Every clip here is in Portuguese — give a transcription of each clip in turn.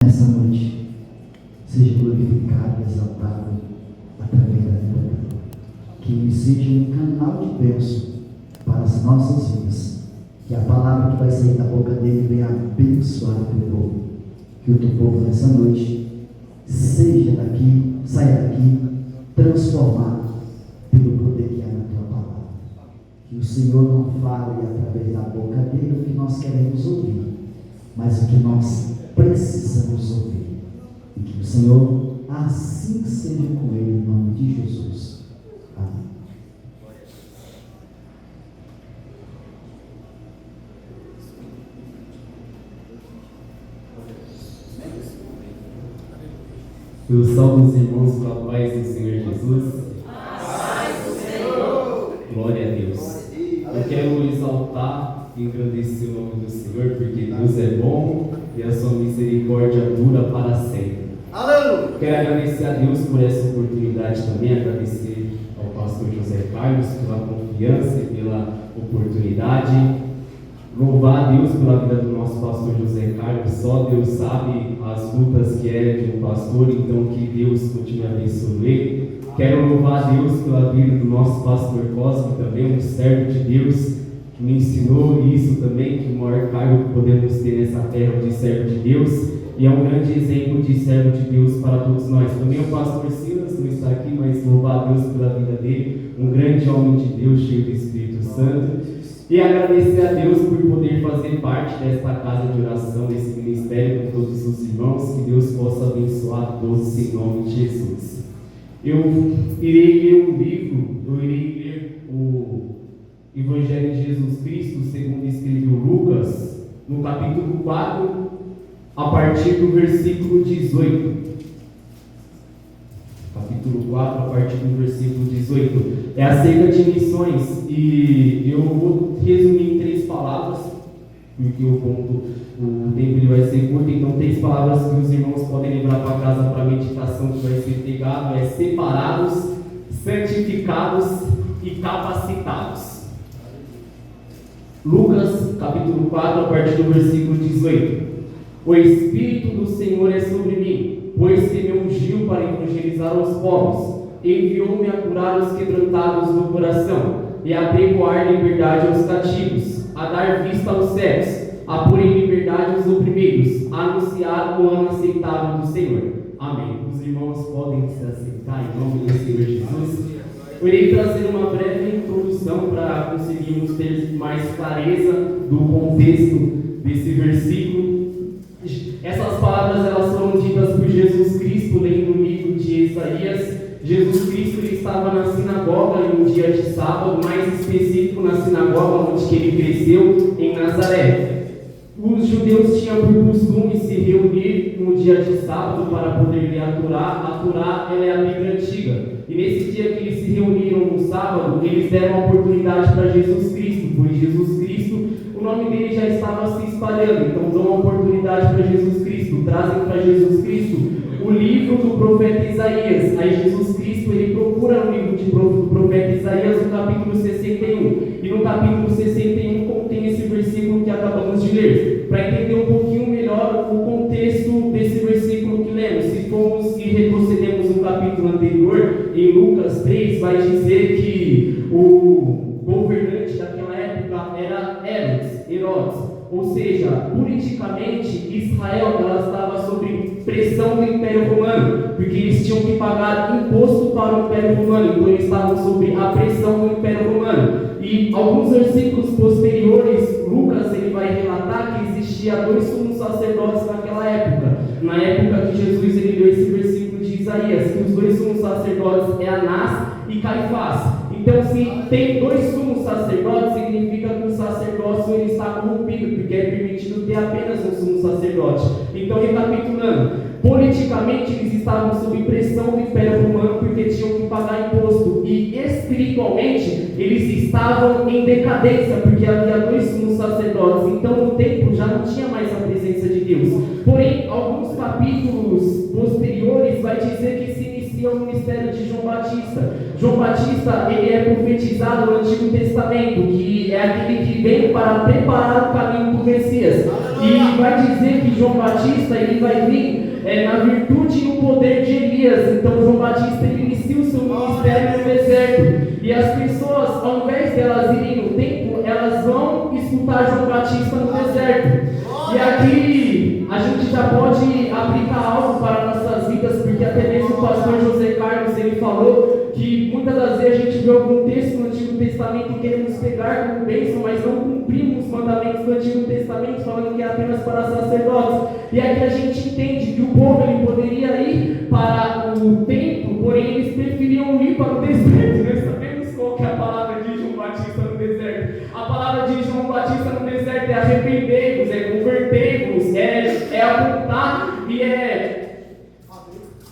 Nessa noite, seja glorificado e exaltado através da vida dele. Que ele seja um canal de bênção para as nossas vidas. Que a palavra que vai sair da boca dele venha abençoar o teu povo. Que o teu povo nessa noite saia daqui transformado pelo poder que há na tua palavra. Que o Senhor não fale através da boca dele o que nós queremos ouvir, mas o que nós precisamos ouvir. E que o Senhor assim seja com ele, em nome de Jesus. Amém. Eu salvo os irmãos com a paz do Senhor Jesus. Paz do Senhor. Glória a Deus. Eu quero exaltar e engrandecer o nome do Senhor, porque Deus é bom e a sua misericórdia dura para sempre. Aleluia. Quero agradecer a Deus por essa oportunidade também, agradecer ao pastor José Carlos pela confiança e pela oportunidade. Louvar a Deus pela vida do nosso pastor José Carlos. Só Deus sabe as lutas que é de um pastor, então que Deus continue abençoando ele. Quero louvar a Deus pela vida do nosso pastor Cosme também, um servo de Deus, que me ensinou isso também, que o maior cargo que podemos ter nessa terra é de servo de Deus, e é um grande exemplo de servo de Deus para todos nós. Também o pastor Silas não está aqui, mas louvar a Deus pela vida dele, um grande homem de Deus, cheio do Espírito Santo. E agradecer a Deus por poder fazer parte desta casa de oração, desse ministério com todos os irmãos, que Deus possa abençoar todos em nome de Jesus. Eu irei ler o Evangelho de Jesus Cristo, segundo escreveu Lucas, no capítulo 4, a partir do versículo 18. Capítulo 4, a partir do versículo 18. É acerca de missões, e eu vou resumir em 3 palavras, porque o tempo ele vai ser curto, então 3 palavras que os irmãos podem levar para casa para a meditação que vai ser pegado, é separados, santificados e capacitados. Lucas, capítulo 4, a partir do versículo 18. O Espírito do Senhor é sobre mim, pois que me ungiu para evangelizar os povos, enviou-me a curar os quebrantados no coração, e a pregoar liberdade aos cativos, a dar vista aos cegos, a pôr em liberdade os oprimidos, a anunciar o ano aceitável do Senhor. Amém. Os irmãos podem se aceitar em nome do Senhor Jesus. Eu irei trazer uma breve introdução para conseguirmos ter mais clareza do contexto desse versículo. Essas palavras elas foram ditas por Jesus Cristo, lendo o livro de Isaías. Jesus Cristo ele estava na sinagoga em um dia de sábado, mais específico na sinagoga onde ele cresceu, em Nazaré. Os judeus tinham por costume se reunir no dia de sábado para poder ler a Torá. A Torá ela é a Bíblia antiga. E nesse dia que eles se reuniram no sábado, eles deram a oportunidade para Jesus Cristo, pois Jesus Cristo, o nome dele já estava se espalhando. Então dão a oportunidade para Jesus Cristo, trazem para Jesus Cristo o livro do profeta Isaías. Aí Jesus Cristo ele procura no livro do profeta Isaías, no capítulo 61. E no capítulo 61 contém esse versículo que acabamos de ler. Para entender um pouquinho melhor o contexto desse versículo que lemos, se formos e retrocedemos no capítulo anterior, em Lucas 3, vai dizer que o governante daquela época era Herodes. Ou seja, politicamente Israel ela estava sob pressão do Império Romano, porque eles tinham que pagar imposto para o Império Romano, então eles estavam sob a pressão do Império Romano. E alguns versículos posteriores, Lucas ele vai relatar que existia 2 sumos sacerdotes naquela época. Na época que Jesus ele leu esse versículo de Isaías, que os 2 sumos sacerdotes é Anás e Caifás. Então, se tem 2 sumos sacerdotes, significa que o sacerdócio ele está corrompido, porque é permitido ter apenas um sumo sacerdote. Então, recapitulando, politicamente eles estavam sob pressão do Império Romano, porque tinham que pagar imposto, e espiritualmente eles estavam em decadência, porque havia 2 sumos sacerdotes. Então, no templo já não tinha mais a presença de Deus. Porém, alguns capítulos posteriores vai dizer que se inicia o ministério de João Batista. João Batista ele é profetizado no Antigo Testamento, que é aquele que vem para preparar o caminho do Messias. E vai dizer que João Batista ele vai vir na virtude e no poder de Elias. Então João Batista ele inicia o seu ministério no deserto. E as pessoas, ao invés de elas irem no templo, elas vão escutar João Batista no deserto. E aqui a gente já pode aplicar algo para nossas vidas, porque até mesmo o pastor José Carlos ele falou que muitas das vezes a gente vê algum texto no Antigo Testamento e queremos pegar como bênção, mas não cumprimos os mandamentos do Antigo Testamento, falando que é apenas para sacerdotes. E aqui a gente entende que o povo ele poderia ir para o templo, porém eles preferiam ir para o deserto. Nós sabemos qual que é a palavra de João Batista no deserto. A palavra de João Batista no deserto é arrependei-vos, é convertei-vos, é apontar e é...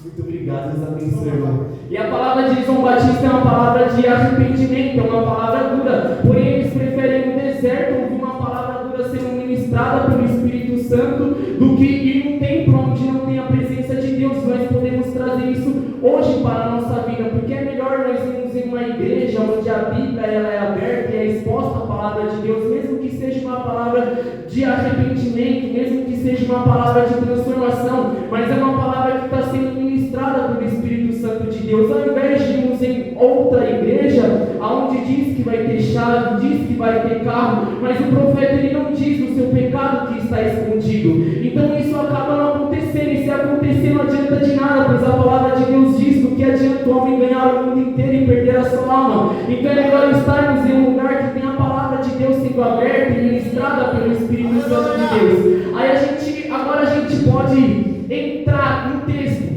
Muito obrigado, Deus abençoe, irmão. E a palavra de João Batista é uma palavra de arrependimento, é uma palavra dura. Porém, eles preferem no deserto ouvir uma palavra dura sendo ministrada pelo Espírito Santo do que ir num templo onde não tem a presença de Deus. Nós podemos trazer isso hoje para a nossa vida, porque é melhor nós irmos em uma igreja onde a Bíblia ela é aberta e é exposta a palavra de Deus, mesmo que seja uma palavra de arrependimento, mesmo que seja uma palavra de transformação, mas é uma palavra que está sendo ministrada pelo Espírito Santo de Deus, ao invés de irmos em outra igreja, onde diz que vai ter chave, diz que vai ter carro, mas o profeta ele não diz o seu pecado que está escondido. Então isso acaba não acontecendo, e se acontecer não adianta de nada, pois a palavra de Deus diz que o que adianta o homem ganhar o mundo inteiro e perder a sua alma. Então é melhor estarmos em um lugar que tem a palavra de Deus sendo aberta e ministrada pelo Espírito Santo de Deus. Aí agora a gente pode entrar no texto.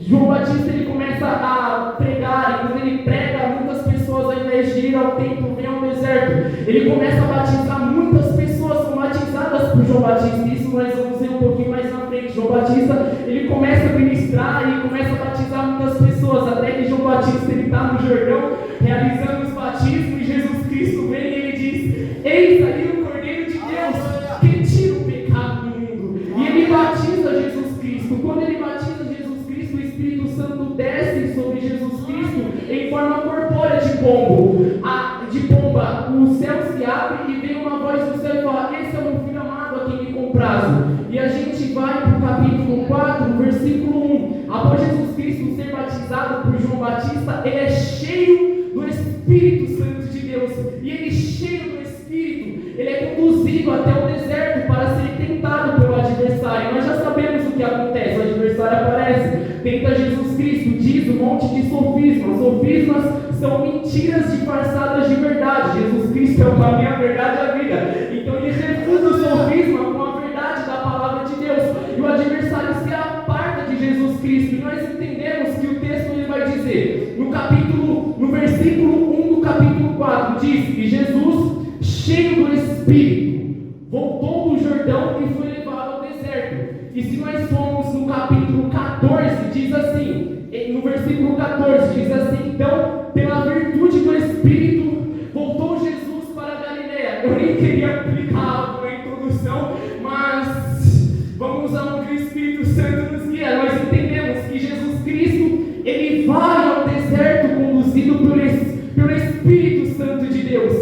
João Batista ele começa a pregar, e quando ele prega, muitas pessoas ao invés de ir ao templo, vêm ao deserto. Ele começa a batizar, muitas pessoas são batizadas por João Batista. Isso nós vamos ver um pouquinho mais na frente. João Batista ele começa a ministrar e começa a batizar muitas pessoas, até que João Batista ele está no Jordão realizando os batismos, e Jesus Cristo vem e ele diz: eis aí o Cordeiro de Deus que tira o pecado do mundo. E ele batiza Jesus Cristo. Quando ele batiza Jesus Cristo, o Espírito Santo desce sobre Jesus Cristo em forma corpórea de pomba. O céu se abre e vem uma voz do céu e fala: esse é o meu filho amado a quem me comprazo. E a gente vai para o capítulo 4, versículo 1. Após Jesus Cristo ser batizado por João Batista, ele é cheio do Espírito Santo de Deus. E ele, cheio do Espírito, ele é conduzido até o deserto para ser tentado pelo adversário. Nós já sabemos o que acontece: o adversário aparece, tenta Jesus Cristo, diz um monte de sofismas. Sofismas são mentiras disfarçadas de verdade. Jesus Cristo é o caminho, a verdade e a vida. Então ele refuta o sofisma com a verdade da palavra de Deus. E o adversário se aparta de Jesus Cristo. E nós entendemos que o texto ele vai dizer, no versículo 1 do capítulo 4, diz que Jesus, cheio do Espírito, voltou do Jordão e foi levado ao deserto. E se nós formos no capítulo 14, diz assim, no versículo 14, diz assim: então, pela virtude do Espírito, voltou Jesus para a Galileia. Eu nem queria aplicar algo na introdução, mas vamos aonde o Espírito Santo nos guia. Nós entendemos que Jesus Cristo, ele vai ao deserto conduzido pelo Espírito Santo de Deus.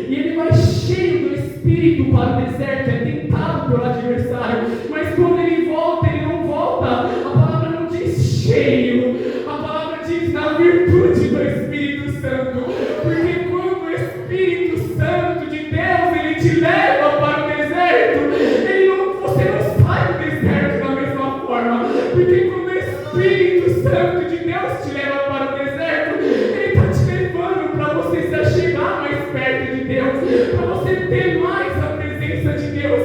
E ele vai cheio do Espírito para o deserto, é tentado pelo adversário. Mas quando ele volta, ele não volta. A palavra não diz cheio, a palavra diz na virtude do Espírito Santo. Porque quando o Espírito Santo de Deus ele te leva para o deserto, você não sai do deserto da mesma forma. Porque quando o Espírito Santo de Deus te leva para o deserto, ele está te levando para você se achegar mais perto de Deus, para você ter mais a presença de Deus,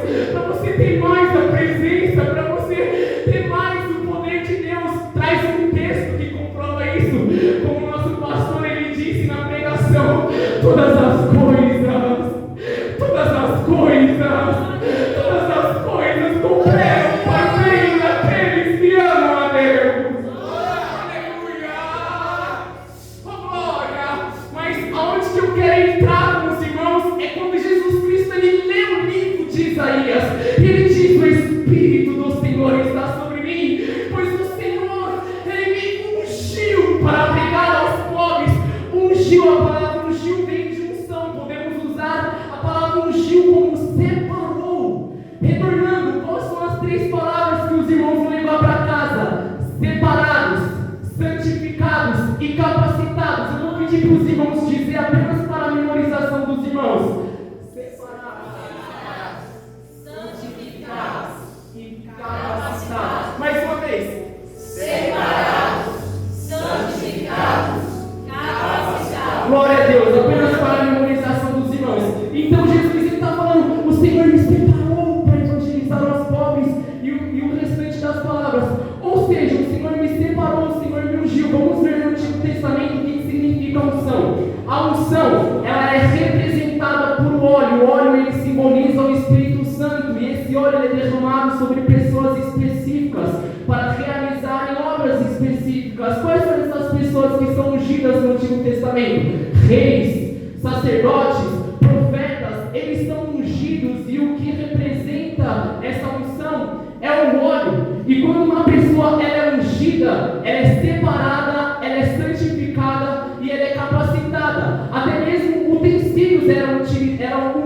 santificados e capacitados. Mais uma vez. Separados, santificados, capacitados. Glória a Deus, apenas para a memorização dos irmãos. Então Jesus está falando, o Senhor me separou para evangelizar os pobres e o restante das palavras. Ou seja, o Senhor me separou, o Senhor me ungiu. Vamos ver no Antigo Testamento o que significa unção. A unção, ela é representada por óleo. O óleo, ele simboliza o Espírito Santo. E esse óleo é derramado sobre pessoas específicas para realizarem obras específicas. Quais são essas pessoas que são ungidas no Antigo Testamento? Reis, sacerdotes, profetas, eles são ungidos. E o que representa essa unção é o óleo. E quando uma pessoa ela é ungida, ela é separada, ela é santificada e ela é capacitada. Até mesmo utensílios eram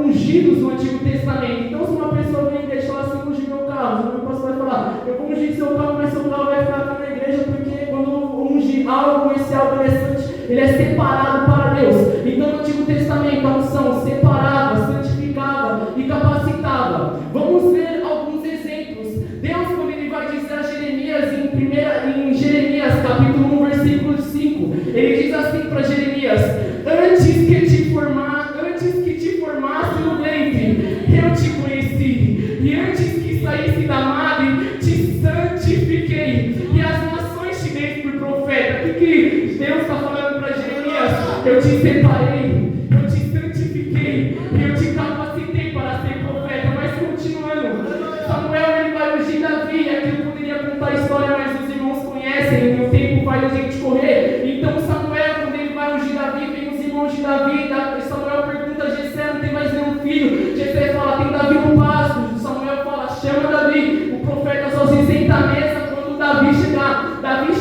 ungidos no Antigo Testamento. Então, se uma pessoa vem e deixa ela assim, ungir meu carro, o pastor vai falar, eu vou ungir seu carro, mas seu carro vai ficar aqui na igreja, porque quando unge algo, esse algo ele é separado para Deus. Então, no Antigo Testamento, a unção separava, santificava e capacitava. Vamos ver alguns exemplos. Deus, quando ele vai dizer a Jeremias, em Jeremias capítulo 1, versículo 5, ele diz assim para Jeremias: antes que te formasse no ventre, eu te conheci, e antes que saísse da madre, te santifiquei, e as nações te dei por profeta. O que Deus está falando para Jeremias? Eu te separei, eu te santifiquei, eu te capacitei para ser profeta. Mas continuando, Samuel ele vai ungir Davi. Aqui eu poderia contar a história, mas os irmãos conhecem, e o tempo faz a gente correr. Então Samuel, quando ele vai ungir Davi, vem os irmãos de Davi, Samuel pergunta a Jessé, não tem mais nenhum filho? Jessé fala, tem Davi no pasto. Samuel fala, chama Davi. O profeta só se senta à mesa quando Davi chegar. Quando Davi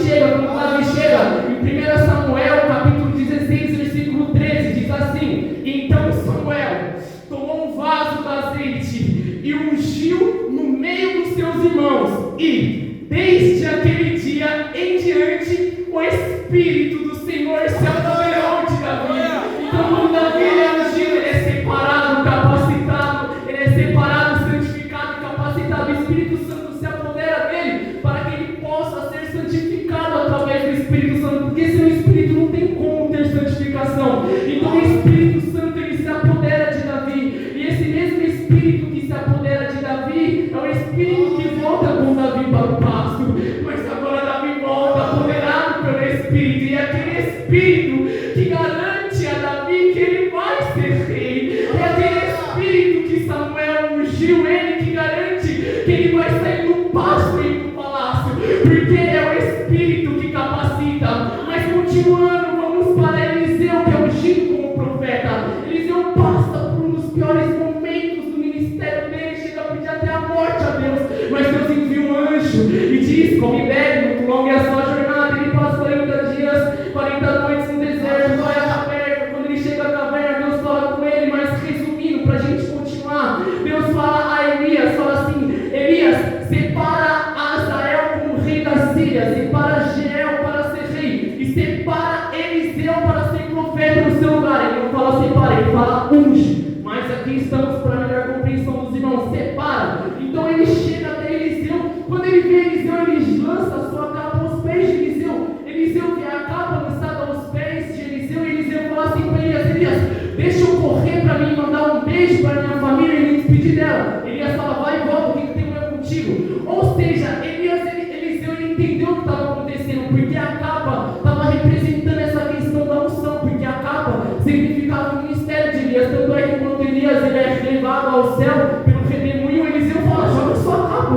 chega, em 1 Samuel capítulo 16, versículo 13, diz assim: então Samuel tomou um vaso de azeite e ungiu no meio dos seus irmãos, e desde aquele dia em diante o Espírito do Senhor se apoderou de Davi. Então, quando Davi é ungido, ele é separado, capacitado, ele é separado, santificado e capacitado. O Espírito Santo se apodera dele para que ele possa ser santificado através do Espírito Santo, porque sem o Espírito não tem como ter santificação. Então, o Espírito Santo ele se apodera de Davi, e esse mesmo Espírito que se apodera de Davi é o Espírito que volta com Davi para o pasto. Mas agora Davi volta apoderado pelo Espírito, e é aquele Espírito que garante a Davi que ele vai ser rei. É aquele Espírito que Samuel ungiu ele, que garante que ele vai sair do pasto e ir para o palácio, porque é o Espírito que capacita. Mas continuando, vamos para Eliseu, que é ungido como profeta. Eliseu passa por um dos piores momentos do ministério dele, chega a pedir até a morte a Deus, mas Deus envia um anjo e diz: come e bebe, muito longa é a sua jornada. Ele passa 40 dias, 40 noites no deserto, vai à caverna. Quando ele chega à caverna, Deus fala com ele. Mas resumindo, para a gente continuar, Deus fala a Elias, fala assim: Elias, separa Azael como rei da Síria, separa Jeiel para ser rei, e separa Eliseu para ser profeta no seu lugar. Ele não fala separa, ele fala unge. Mas aqui estamos para a melhor compreensão dos irmãos: separa. Então ele chega até Eliseu. Quando ele vê Eliseu, ele lança a sua capa aos pés de Eliseu. Eliseu vê a capa lançada aos pés de Eliseu, e Eliseu fala assim para Elias: Elias, deixa eu correr para mim mandar um beijo para minha família e me despedir dela. Elias fala: vai e volta, o que tem a ver contigo? Ou seja, Eliseu ele entendeu o que estava acontecendo, porque a capa estava representando essa questão da unção, porque a capa significava o ministério de Elias. Tanto é que quando Elias ele é levado ao céu pelo redemoinho, Eliseu fala: joga sua capa,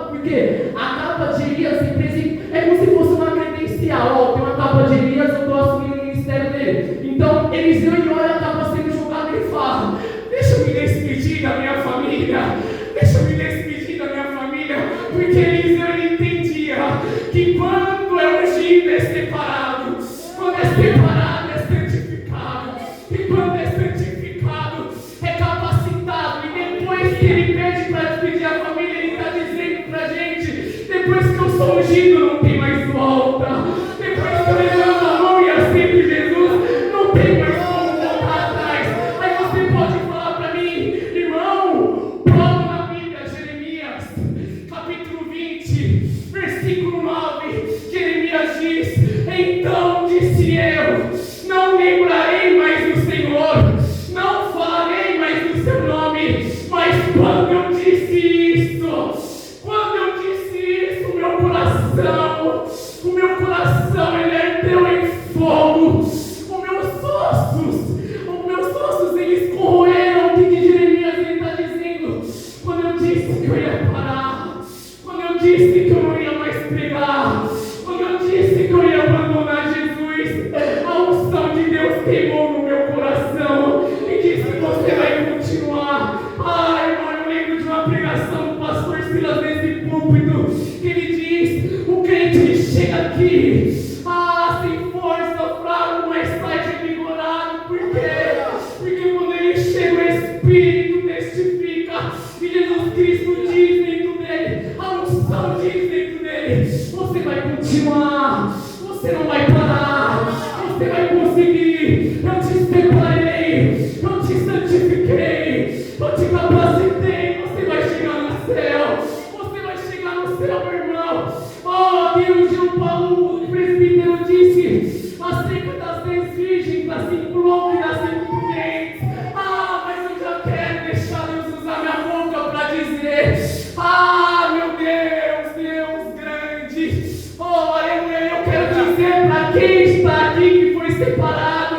porque a capa de Elias é como se fosse uma credencial. Ó, tem uma capa de Elias, eu estou assumindo o ministério dele. Então Eliseu ele olha a capa sendo jogada e fala: deixa eu me despedir da minha família, porque Eliseu ele entendia que quando é ungido é separado, quando é separado é santificado, e quando é santificado é capacitado. E depois que ele pede para despedir a família, ele está dizendo para a gente: depois que eu sou ungido não tem mais volta, depois que eu levanto a mão e aceito Jesus, não tem mais como voltar atrás. Aí você pode falar para mim: versículo 9, Jeremias diz: então disse eu, não lembrarei mais do Senhor, não falarei mais do seu nome. Mas quando eu disse isso, o meu coração ele ardeu em fogo, os meus ossos eles corroeram. O que Jeremias está dizendo? Quando eu disse que eu ia parar, quando eu disse que eu não ia mais pregar, quando eu disse que eu ia abandonar Jesus, a unção de Deus queimou no meu coração e disse: você vai continuar. Ai, irmão, eu lembro de uma pregação do pastor Silas nesse púlpito, que ele diz: o crente ele chega aqui, sem força, fraco, mas sai revigorado. Por quê? Porque quando ele chega, o Espírito testifica, e Jesus Cristo diz dentro dele, a unção diz dentro dele: você vai continuar, você não vai parar, você vai conseguir. Eu te separei, eu te santifiquei, eu te capacitei. Você vai chegar no céu, você vai chegar no céu, meu irmão. Oh, Deus, João Paulo, o presbítero, disse acerca das 10 virgens, das 5 loucas e das 5 prudentes. Mas eu já quero deixar Deus usar minha boca para dizer: meu Deus, Deus grande. Oh, aleluia, eu quero dizer para quem está aqui que foi separado,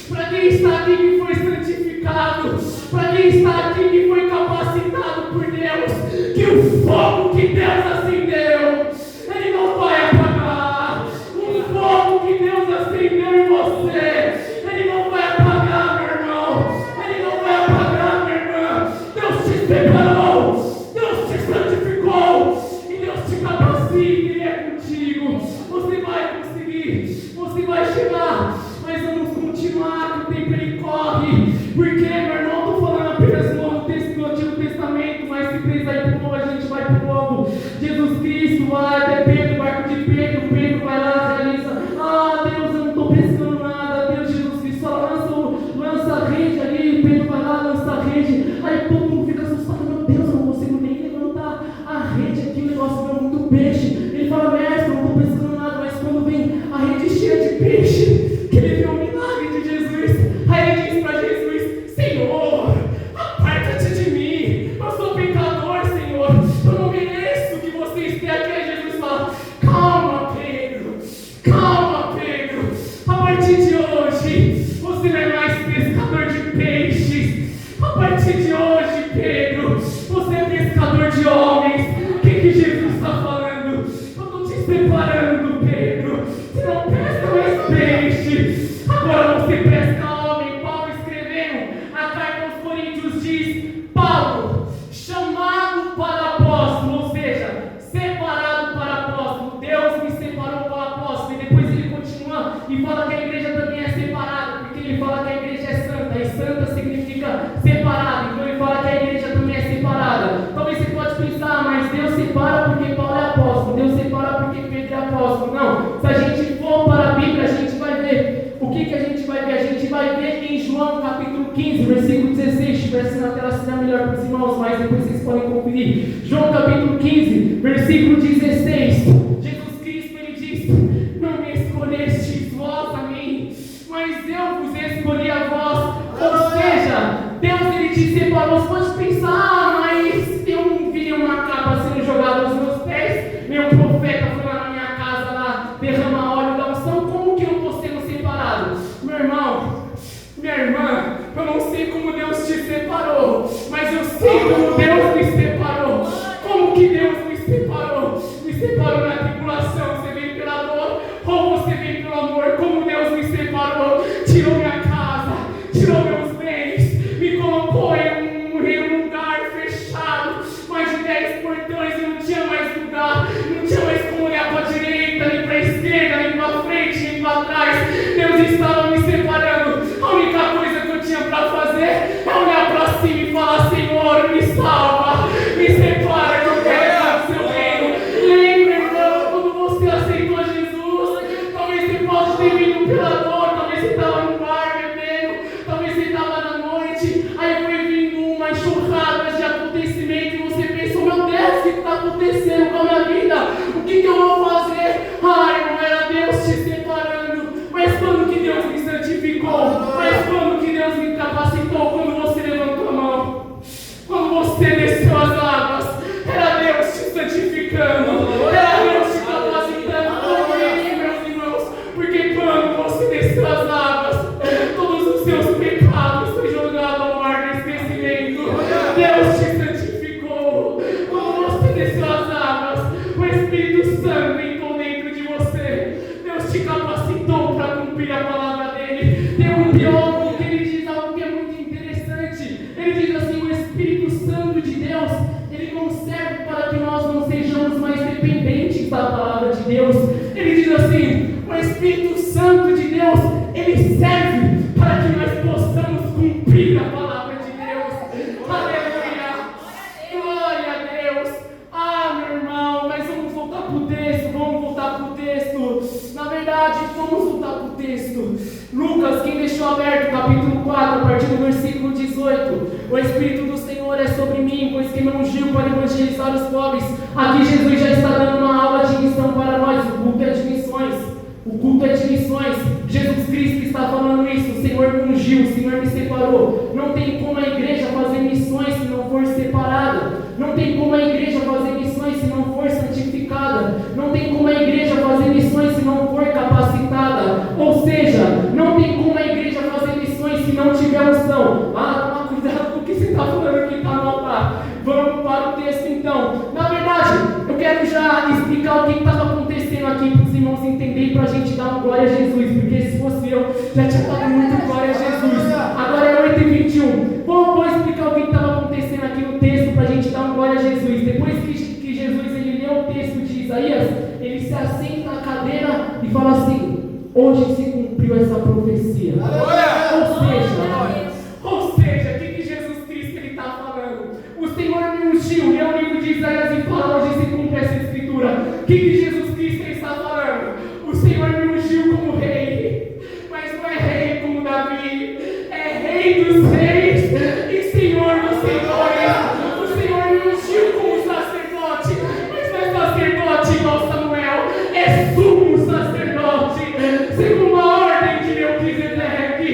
para quem está aqui que foi santificado, para quem está aqui que foi capacitado por Deus, que o fogo que Deus acendeu, ele não vai apagar. O fogo que Deus acendeu em você, ele não vai apagar, meu irmão. Ele não vai apagar, minha irmã. Deus te separou, Deus te santificou e Deus te capacita. Ele é contigo. Você vai conseguir, você vai chegar. Mas vamos continuar, que o tempo ele corre. Porque, meu irmão, não estou falando apenas do Antigo Testamento, mas se precisar ir para o Novo, a gente vai para o Novo. Jesus Cristo vai até Pedro, o barco de Pedro, Pedro vai lá, realiza: Deus, eu não estou pescando nada. Deus, Jesus Cristo, só lança a rede ali. Pedro vai lá, lança a rede. Aí todo mundo fica assustado: meu Deus, eu não consigo nem levantar a rede aqui, o negócio deu muito peixe. Ele fala: mestre, eu não estou pescando nada. Mas quando vem a rede cheia de peixe, que ele vê o milagre de Jesus, aí ele diz para Jesus: Senhor, aparta-te de mim, eu sou pecador, Senhor, eu não mereço que você esteja aqui. Aí Jesus fala: calma, Pedro, a partir de hoje você não é mais pescador de peixes. A partir de hoje, Pedro, você é pescador de homens. O que Jesus está falando? Eu estou te separando, Pedro. Você não pesca mais peixe, agora você pesca homem. Paulo, escrevendo a carta aos Coríntios, diz: Paulo, chamado para apóstolo, ou seja, separado para apóstolo. Deus me separou para apóstolo. E depois ele continua e fala que a igreja também é separada, porque ele fala que a igreja é santa, e santa significa separada. Então ele fala que a igreja também é separada. Talvez você pode pensar: mas Deus separa porque Paulo é apóstolo, Deus separa porque Pedro é apóstolo. Não, se a gente for para a Bíblia, a gente vai ver. O que a gente vai ver? A gente vai ver em João capítulo 15, versículo 16. Se tivesse na tela, seria melhor para os irmãos, mas depois vocês podem conferir. João capítulo 15, versículo 16. Jesus Cristo, ele diz: não me escolhestes vós a mim, mas eu vos escolhi a vós. Ou seja, Deus ele te separou. Você pode pensar: mas eu não vi uma capa sendo jogada aos meus pés, meu profeta foi lá na minha casa lá derrama óleo da unção. Como que eu estou sendo separado? Meu irmão, minha irmã, eu não sei como Deus te separou, mas eu sei como Deus me separou. Como que Deus me separou? Me separou na tribulação. Você vem pela dor ou você vem pelo amor? Como Deus me separou? Tirou minha casa, tirou meus bens, me colocou em um lugar fechado, mais de 10 portões, e não tinha mais lugar, não tinha mais como olhar para a direita, nem para a esquerda, nem para frente, nem para trás. Deus estava me separando. A única coisa que eu tinha para fazer é olhar para cima e falar: Senhor, me salva. Deus. Ele diz assim: o Espírito Santo de Deus, ele serve para que nós possamos cumprir a palavra de Deus. Aleluia! Glória a Deus! Ah, meu irmão, mas vamos voltar para o texto, Na verdade, vamos voltar para o texto. Lucas, quem deixou aberto, capítulo 4, a partir do versículo 18. O Espírito do Senhor é sobre mim, pois que me ungiu para evangelizar os pobres. Aqui Jesus já está dando uma aula de missão para nós. O culto é de missões. Jesus Cristo está falando isso. O Senhor me ungiu, o Senhor me separou. Não tem como a igreja fazer missões se não for separada. Não tem como a igreja fazer missões se não for santificada. Não tem como a igreja fazer missões se não for capacitada. Ou seja, não tem como a igreja fazer missões se não tiver unção. Toma cuidado com o que você está falando aqui, está no altar. Vamos para o texto então. Na verdade, eu quero já explicar o que estava acontecendo aqui para os irmãos entenderem, para a gente dar uma glória a Jesus. Porque se fosse eu, já tinha dado muito glória a Jesus. Agora é 8h21. Vou explicar o que estava acontecendo aqui no texto para a gente dar uma glória a Jesus. Depois que Jesus ele leu o texto de Isaías, ele se assenta na cadeira e fala assim: hoje se cumpriu essa profecia. Ou seja, o que Jesus Cristo ele está falando? O Senhor me ungiu, lê o livro de Isaías e fala: hoje se cumpre essa escritura. O que Jesus Cristo ele está falando? O Senhor me ungiu como rei, mas não é rei como Davi, é rei dos reis e Senhor dos senhores. O Senhor me ungiu como sacerdote, mas não é sacerdote igual Samuel, é sumo sacerdote, segundo a ordem de Melquisedeque.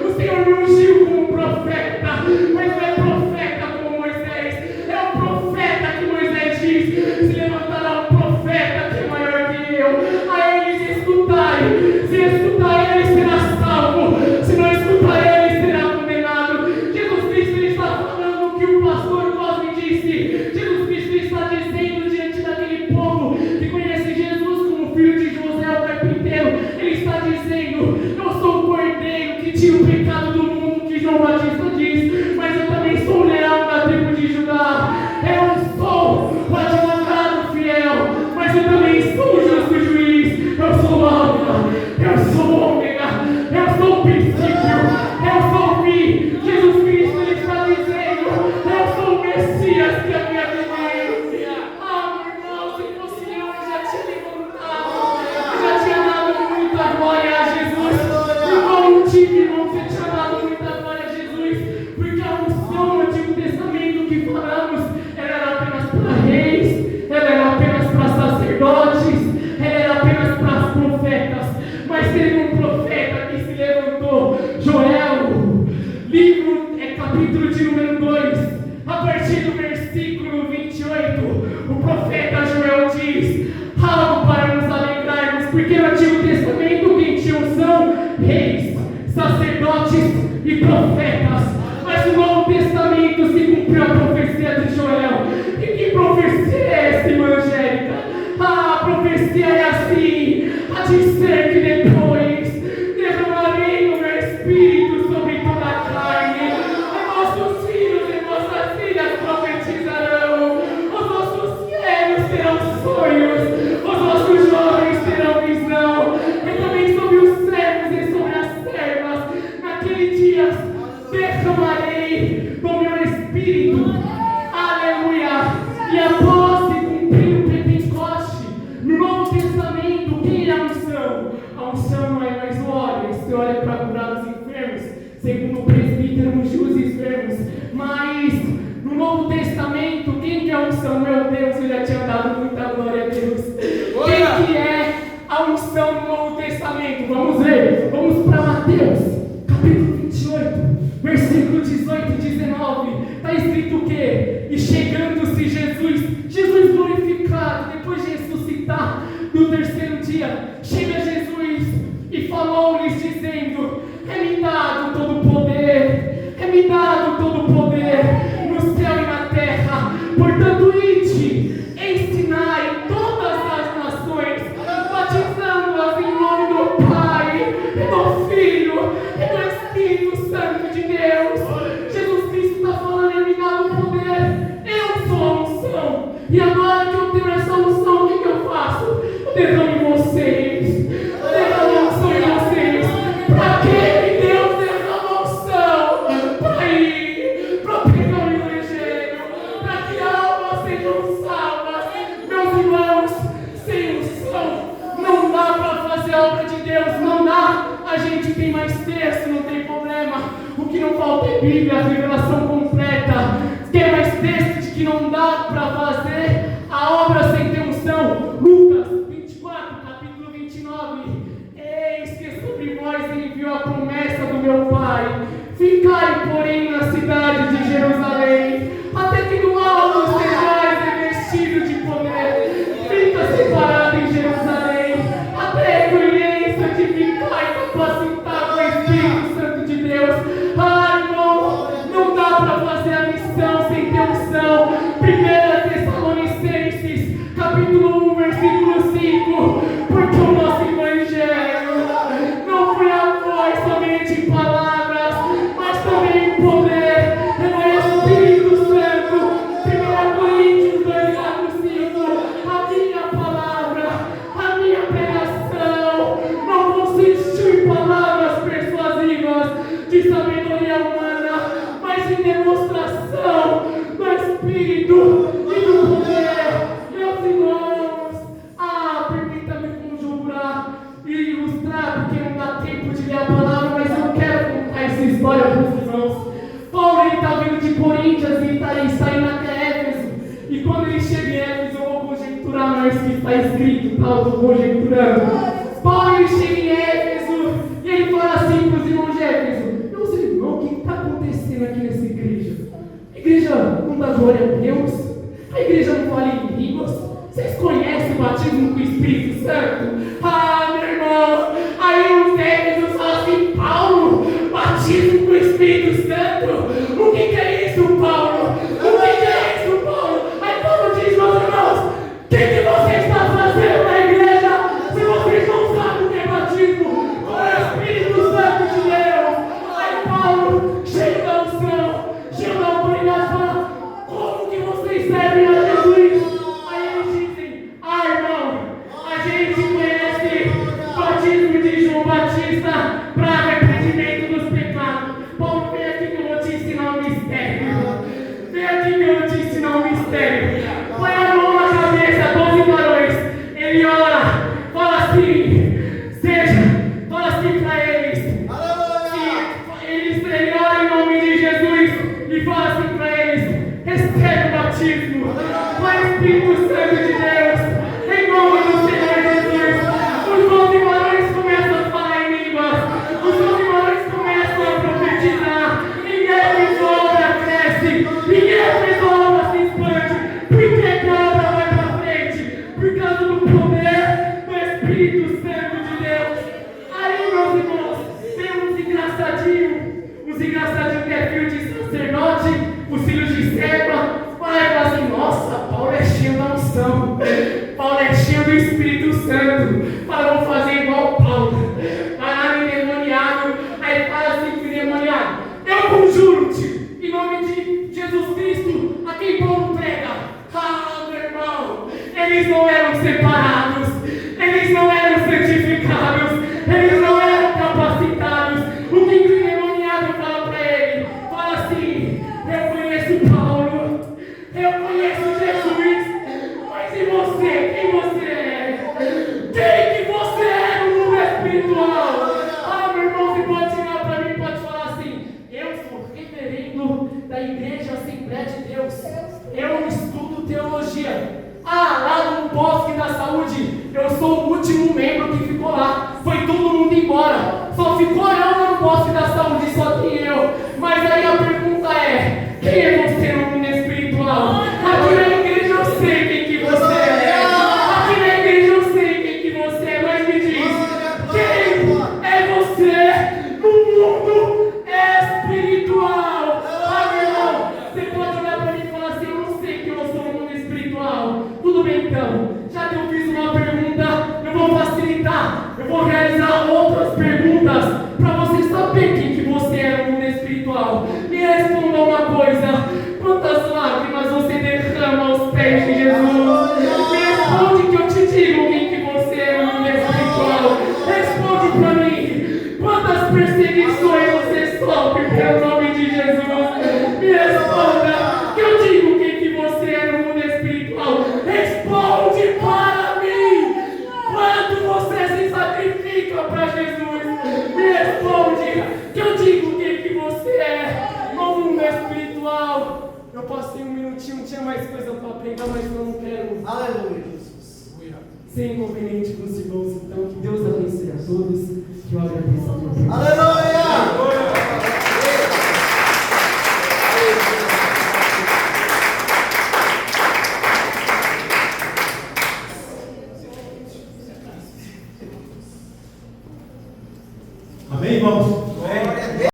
O Senhor me ungiu como profeta, mas não é profeta como Moisés, é o profeta que Moisés diz: se levantará um profeta que é maior que eu, a eles escutai. Se escutar ele será salvo, se não escutar ele será condenado. Jesus Cristo ele está falando o que o pastor Cosme disse. Jesus Cristo está dizendo diante daquele povo que conhece Jesus como filho de José o carpinteiro. Ele está dizendo: eu sou o cordeiro que tira o pecado do mundo, que João Batista diz, mas eu também sou o leão da tribo de Judá. Eu sou o advogado fiel, mas eu também sou o justo juiz. Eu sou o Alfa, eu sou o Ômega, eu sou o princípio, eu sou o fim. Jesus Cristo ele está dizendo: eu sou o Messias que havia de vir. Ah, meu irmão, se fosse eu já tinha levantado, eu já tinha dado muita glória a Jesus. Igual um time, irmão, você tinha dado muita glória a Jesus, porque a unção no Antigo Testamento que falamos, ela era apenas para reis, ela era apenas para sacerdotes, ela era apenas para as profetas. Mas teve um profeta que se levantou, Joel, capítulo de número 2, a partir do versículo 28, o profeta Joel diz algo para nos alegrarmos, porque no Antigo Testamento quem tinham são reis, sacerdotes e profetas, mas no Novo Testamento se cumpriu a profecia de Joel. E que profecia é essa, irmã Angélica? A profecia é assim: a de ser que depois derramarei o meu espírito sobre toda a carne. Os vossos filhos e vossas filhas profetizarão, os vossos velhos terão sonhos, os vossos jovens terão visão, e também sobre os servos e sobre as servas, naquele dia derramarei do meu espírito. Aleluia! E após se cumprir o Pentecoste, no Novo Testamento, quem é a unção? A unção não é mais o óleo, esse óleo é para curar os enfermos, segundo o presbítero ungiu os enfermos. Mas no Novo Testamento, quem que é a unção? Meu Deus, eu já tinha dado muita glória a Deus. Quem que é a unção no Novo Testamento? Vamos ver, vamos para Mateus, capítulo 28, versículo 18 e 19. Está escrito o quê? E chegando-se Jesus glorificado, depois de ressuscitar no terceiro dia, chega Jesus e falou-lhes dizendo: é-me dado todo o poder, é-me dado todo o poder no céu e na terra. Portanto, ide, ensinai todas as nações, batizando-as em nome do Pai, e do Filho, e do Espírito Santo de Deus. Jesus Cristo está falando: é-me dado o poder, eu sou a unção. E agora que eu tenho essa unção, o que eu faço? Eu derramo tem mais texto, não tem problema. O que não falta é Bíblia, a revelação completa. Quer mais texto de que não dá para fazer a obra sem ter unção? Lucas 24, capítulo 29. Eis que sobre vós enviou a promessa do meu Pai. Ficai, porém, na cidade de Jerusalém, até que do alto sejais revestidos de poder. Fica separado em Jerusalém, até que olheis, santificai e capacitar o Espírito Santo de Deus. Irmão, não dá para fazer a missão sem ter unção. 1 Tessalonicenses, capítulo 1, versículo 5. Porque o nosso evangelho não foi a voz somente em palavras, mas também em poder, no Espírito Santo. 1 Coríntios 2:5. A minha palavra, a minha pregação não consistiu em palavras persuasivas de sabedoria humana, mas em demonstração do Espírito e do poder. Meus irmãos, permita-me conjurar e ilustrar, porque não dá tempo de ler a palavra, mas eu quero contar essa história para os irmãos. Paulo está vindo de Coríntios e está indo até Éfeso. E quando ele chega em Éfeso, eu vou conjecturar mais que está escrito, tá? Eu estou conjecturando. Paulo ele chega em Éfeso e ele fala assim para os irmãos de Éfeso: meus irmãos, o que está acontecendo aqui nessa igreja? A igreja não dá glória a Deus? A igreja não fala em línguas? Vocês conhecem o batismo com o Espírito Santo? Meu irmão, aí os Éfesos falam assim: Paulo, batismo com o Espírito Santo? O que é isso, Paulo? O que é isso, Paulo? Aí Paulo diz: meus irmãos, o que você está fazendo na igreja se vocês não sabem o que é batismo com o Espírito Santo de Deus? Aí Paulo, cheio da unção, cheio da autoridade, fala: como que vocês servem a Jesus? Aí eles dizem: irmão, a gente conhece o batismo de João Batista para arrependimento dos pecados. Paulo, vem aqui que eu vou te ensinar um mistério. Vem aqui que eu vou te ensinar um mistério. Põe a mão na cabeça, 12 varões. Ele ora, fala assim, fala assim para eles. Ele ora em nome de Jesus e fala assim para eles: recebe o batismo com o Espírito Santo de Deus, em nome do Senhor Jesus. Os 12 varões começam a falar em línguas, os 12 varões começam a profetizar. Ninguém fez obra, cresce, ninguém fez obra, se expande, porque a obra vai para frente, por causa do poder do Espírito Santo de Deus. Aí, meus irmãos, tem uns engraçadinhos que é filho de sacerdote, os filhos de serva. Aí fala assim: nossa, Paulo é cheio da unção, Paulo é cheio do Espírito Santo, fala: vou fazer igual Paulo. Vai lá no endemoniado, aí fala assim pro endemoniado: eu conjuro-te, em nome de Jesus Cristo, a quem Paulo prega. Meu irmão, eles não eram separados, eles não eram santificados, eles não eram capacitados. O que o endemoniado fala para ele? Fala assim: eu conheço Paulo, eu conheço Jesus, mas e você? Quem você é? Quem que você é no mundo espiritual? Meu irmão, você pode chegar para mim e pode falar assim: eu sou reverendo da Igreja Assembleia de Deus, eu estudo teologia. Lá no Bosque da Saúde, eu sou o último membro que ficou lá. Foi todo mundo embora. Só ficou eu lá no Bosque da Saúde, só tem eu. Mas aí a pergunta é: quem é você no mundo espiritual? Aqui na igreja eu sei quem que você é. Aqui na igreja eu sei quem que você é. Mas me diz, quem é você no mundo espiritual? Meu irmão, você pode olhar para mim e falar assim: eu não sei quem eu sou no mundo espiritual. Tudo bem então, já que eu fiz uma pergunta, eu vou facilitar, eu vou realizar outras perguntas para você saber quem que você é no mundo espiritual. Me responda uma coisa: quantas lágrimas você derrama aos pés de Jesus? Me responde que eu te digo quem que você é no mundo espiritual. Responde para mim: quantas perseguições você sofre pelo nome de Jesus? Me responda que eu digo quem que você é no mundo espiritual. Responde para mim: quanto você se sacrifica para Jesus? Me um minutinho, tinha mais coisa para pregar, mas eu não quero Aleluia, Jesus. ser inconveniente com os irmãos. Então, que Deus abençoe a todos, que eu agradeço a Deus. Aleluia.